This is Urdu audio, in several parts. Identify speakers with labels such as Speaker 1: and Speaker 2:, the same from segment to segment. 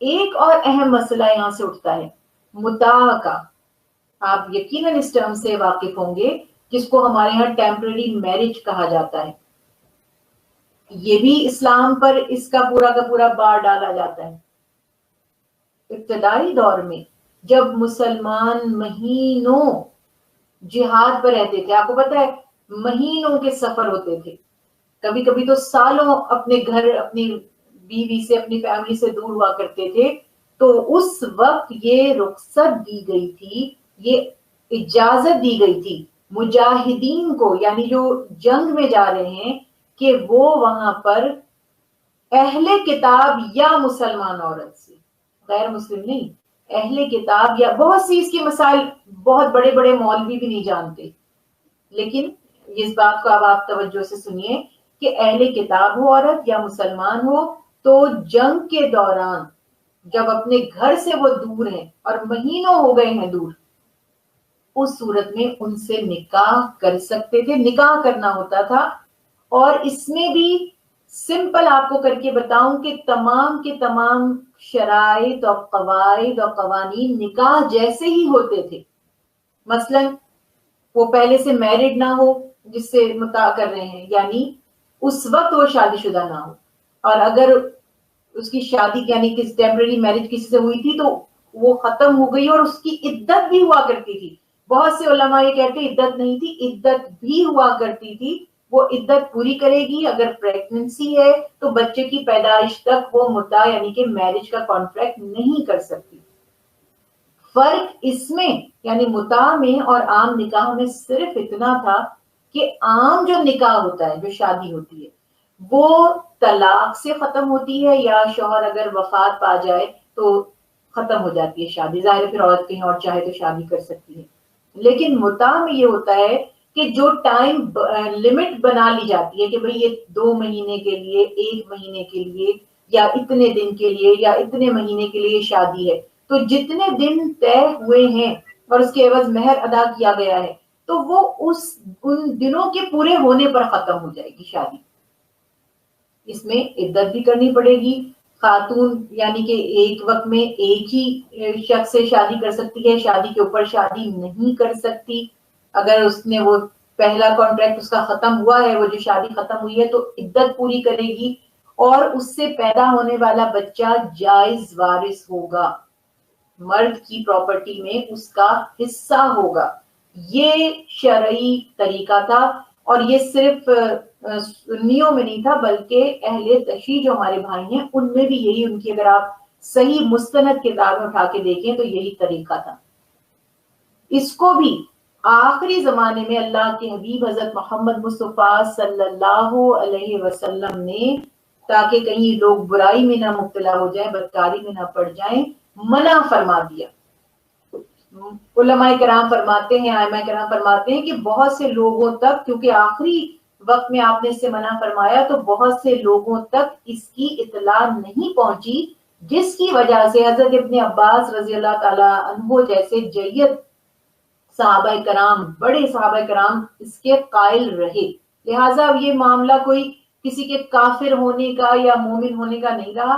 Speaker 1: ایک اور اہم مسئلہ یہاں سے اٹھتا ہے متاع کا. آپ یقیناً اس ٹرم سے واقف ہوں گے جس کو ہمارے ہاں ٹیمپرری میرج کہا جاتا ہے. یہ بھی اسلام پر اس کا پورا بار ڈالا جاتا ہے. ابتدائی دور میں جب مسلمان مہینوں جہاد پر رہتے تھے، آپ کو پتا ہے مہینوں کے سفر ہوتے تھے، کبھی کبھی تو سالوں اپنے گھر، اپنی بیوی سے، اپنی فیملی سے دور ہوا کرتے تھے. تو اس وقت یہ رخصت دی گئی تھی، یہ اجازت دی گئی تھی مجاہدین کو، یعنی جو جنگ میں جا رہے ہیں، کہ وہ وہاں پر اہل کتاب یا مسلمان عورت سے، غیر مسلم نہیں، اہل کتاب یا بہت سی اس کی مسائل بہت بڑے بڑے مولوی بھی نہیں جانتے، لیکن اس بات کو اب آپ توجہ سے سنیے کہ اہل کتاب ہو عورت یا مسلمان ہو، تو جنگ کے دوران جب اپنے گھر سے وہ دور ہیں اور مہینوں ہو گئے ہیں دور، اس صورت میں ان سے نکاح کر سکتے تھے، نکاح کرنا ہوتا تھا. اور اس میں بھی سمپل آپ کو کر کے بتاؤں کہ تمام کے تمام شرائط اور قواعد اور قوانین نکاح جیسے ہی ہوتے تھے. مثلا وہ پہلے سے میرڈ نہ ہو جس سے متاع کر رہے ہیں، یعنی اس وقت وہ شادی شدہ نہ ہو، اور اگر اس کی شادی یعنی کہ ٹیمپرری میرج کسی سے ہوئی تھی تو وہ ختم ہو گئی اور اس کی عدت بھی ہوا کرتی تھی. بہت سے علماء یہ کہتے عدت نہیں تھی، عدت بھی ہوا کرتی تھی. وہ عدت پوری کرے گی، اگر پریگننسی ہے تو بچے کی پیدائش تک وہ متاع یعنی کہ میرج کا کانٹریکٹ نہیں کر سکتی. فرق اس میں یعنی متاع میں اور عام نکاح میں صرف اتنا تھا کہ عام جو نکاح ہوتا ہے، جو شادی ہوتی ہے، وہ طلاق سے ختم ہوتی ہے، یا شوہر اگر وفات پا جائے تو ختم ہو جاتی ہے شادی. ظاہر ہے پھر عورت کہیں اور چاہے تو شادی کر سکتی ہے. لیکن متاع میں یہ ہوتا ہے کہ جو ٹائم لمٹ بنا لی جاتی ہے کہ بھئی یہ 2 مہینے کے لیے، 1 مہینے کے لیے، یا اتنے دن کے لیے، یا اتنے مہینے کے لیے شادی ہے، تو جتنے دن طے ہوئے ہیں اور اس کے عوض مہر ادا کیا گیا ہے، تو وہ ان دنوں کے پورے ہونے پر ختم ہو جائے گی شادی. اس میں عدت بھی کرنی پڑے گی. خاتون یعنی کہ ایک وقت میں ایک ہی شخص سے شادی کر سکتی ہے، شادی کے اوپر شادی نہیں کر سکتی. اگر اس نے وہ پہلا کانٹریکٹ اس کا ختم ہوا ہے، وہ جو شادی ختم ہوئی ہے، تو عدت پوری کرے گی، اور اس سے پیدا ہونے والا بچہ جائز وارث ہوگا، مرد کی پراپرٹی میں اس کا حصہ ہوگا. یہ شرعی طریقہ تھا، اور یہ صرف سنیوں میں نہیں تھا بلکہ اہل تشیع جو ہمارے بھائی ہیں ان میں بھی یہی، ان کی اگر آپ صحیح مستند کتابیں اٹھا کے دیکھیں تو یہی طریقہ تھا. اس کو بھی آخری زمانے میں اللہ کے حبیب حضرت محمد مصطفیٰ صلی اللہ علیہ وسلم نے، تاکہ کہیں لوگ برائی میں نہ مبتلا ہو جائیں، بدکاری میں نہ پڑ جائیں، منع فرما دیا. علماء کرام فرماتے ہیں، ائمہ کرام فرماتے ہیں کہ بہت سے لوگوں تک، کیونکہ آخری وقت میں آپ نے اس سے منع فرمایا، تو بہت سے لوگوں تک اس کی اطلاع نہیں پہنچی، جس کی وجہ سے حضرت ابن عباس رضی اللہ تعالی عنہ جیسے جید صحابہ کرام، بڑے صحابہ کرام اس کے قائل رہے. لہٰذا یہ معاملہ کوئی کسی کے کافر ہونے کا یا مومن ہونے کا نہیں رہا.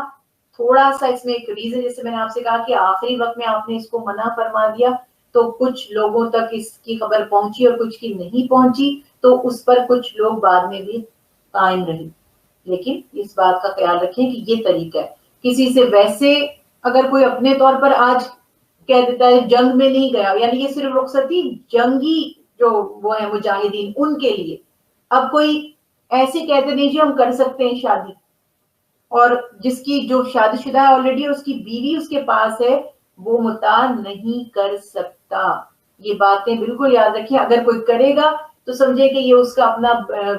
Speaker 1: تھوڑا سا اس میں ایک ریزن، جیسے میں نے آپ سے کہا کہ آخری وقت میں آپ نے اس کو منع فرما دیا، تو کچھ لوگوں تک اس کی خبر پہنچی اور کچھ کی نہیں پہنچی، تو اس پر کچھ لوگ بعد میں بھی قائم رہے. لیکن اس بات کا خیال رکھیں کہ یہ طریقہ ہے. کسی سے ویسے اگر کوئی اپنے طور پر آج کہہ دیتا ہے جنگ میں نہیں گیا، یعنی یہ صرف رخصتی جنگی جو وہ ہیں مجاہدین ان کے لیے. اب کوئی ایسے کہتے نہیں جی ہم کر سکتے ہیں شادی، اور جس کی جو شادی شدہ ہے آلریڈی، اس کی بیوی اس کے پاس ہے، وہ متاع نہیں کر سکتا. یہ باتیں بالکل یاد رکھیں. اگر کوئی کرے گا تو سمجھے کہ یہ اس کا اپنا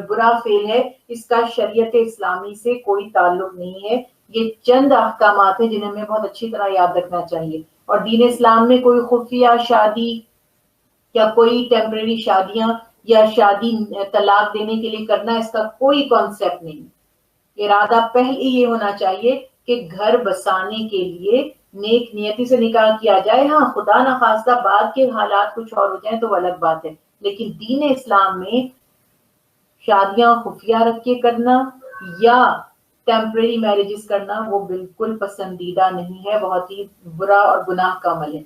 Speaker 1: برا فعل ہے، اس کا شریعت اسلامی سے کوئی تعلق نہیں ہے. یہ چند احکامات ہیں جنہیں ہمیں بہت اچھی طرح یاد رکھنا چاہیے. اور دین اسلام میں کوئی خفیہ شادی یا کوئی ٹیمپرری شادیاں یا شادی طلاق دینے کے لیے کرنا، اس کا کوئی کانسیپٹ نہیں. ارادہ پہلے یہ ہونا چاہیے کہ گھر بسانے کے لیے نیک نیتی سے نکاح کیا جائے. ہاں خدا نخواستہ بعد کے حالات کچھ اور ہو جائیں تو وہ الگ بات ہے، لیکن دین اسلام میں شادیاں خفیہ رکھ کے کرنا یا ٹیمپرری میرجز کرنا وہ بالکل پسندیدہ نہیں ہے، بہت ہی برا اور گناہ کا عمل ہے۔